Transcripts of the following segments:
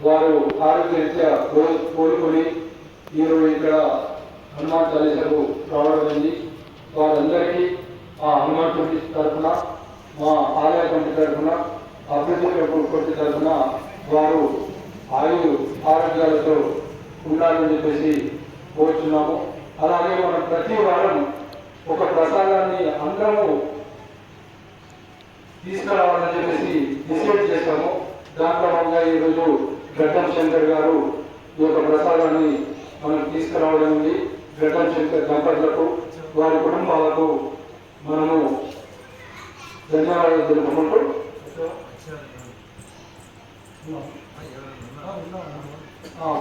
వారు ఆరోగ్యరీత్యా కోలుకొని ఈరోజు ఇక్కడ హనుమాన్ చాలీసాకు రావడం అయింది. వారందరికీ ఆ హనుమాన్ కమిటీ తరఫున, మా ఆలయ కమిటీ తరఫున, అభివృద్ధి కమిటీ తరఫున వారు ఆరోగ్యాలతో ఉండాలని చెప్పేసి కోరుతున్నాము. అలాగే మనం ప్రతి వారం ఒక ప్రసాదాన్ని అందరము తీసుకురావాలని చెప్పేసి డిసైడ్ చేస్తాము. దాంట్లో భాగంగా ఈరోజు గడ్డం శంకర్ గారు ఈ యొక్క ప్రసాదాన్ని మనం తీసుకురావడం ఉంది. గడ్డం శంకర్ దంపతులకు, వారి కుటుంబాలకు మనము ధన్యవాదాలు తెలుపుకుంటూ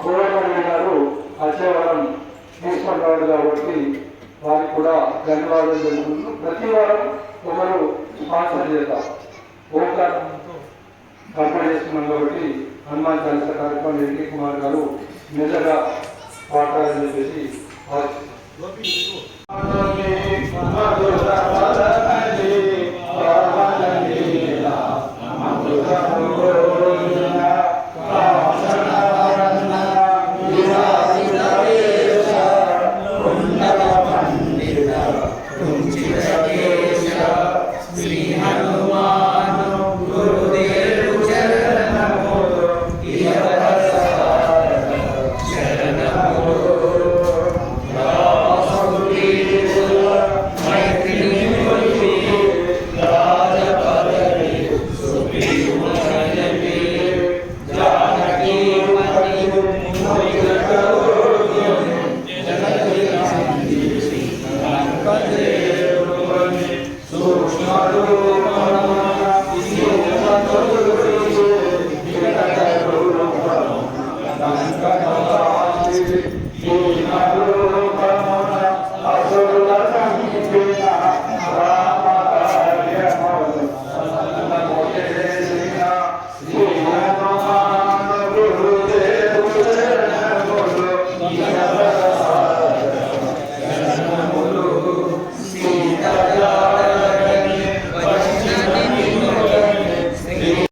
పూర్వకర్ణి గారు వచ్చేవారం తీసుకొని రావడం కాబట్టి వారికి కూడా ధన్యవాదాలు తెలుపుకుంటూ ప్రతి వారం ఒకరు స్పాన్సర్ చేద్దాం. ఓంకార్ కంపెనీ చేస్తున్నాం కాబట్టి హనుమాన్ చాలీసా కార్యక్రమం ఎన్టీ కుమార్ గారు నిజంగా పాడతారని చెప్పేసి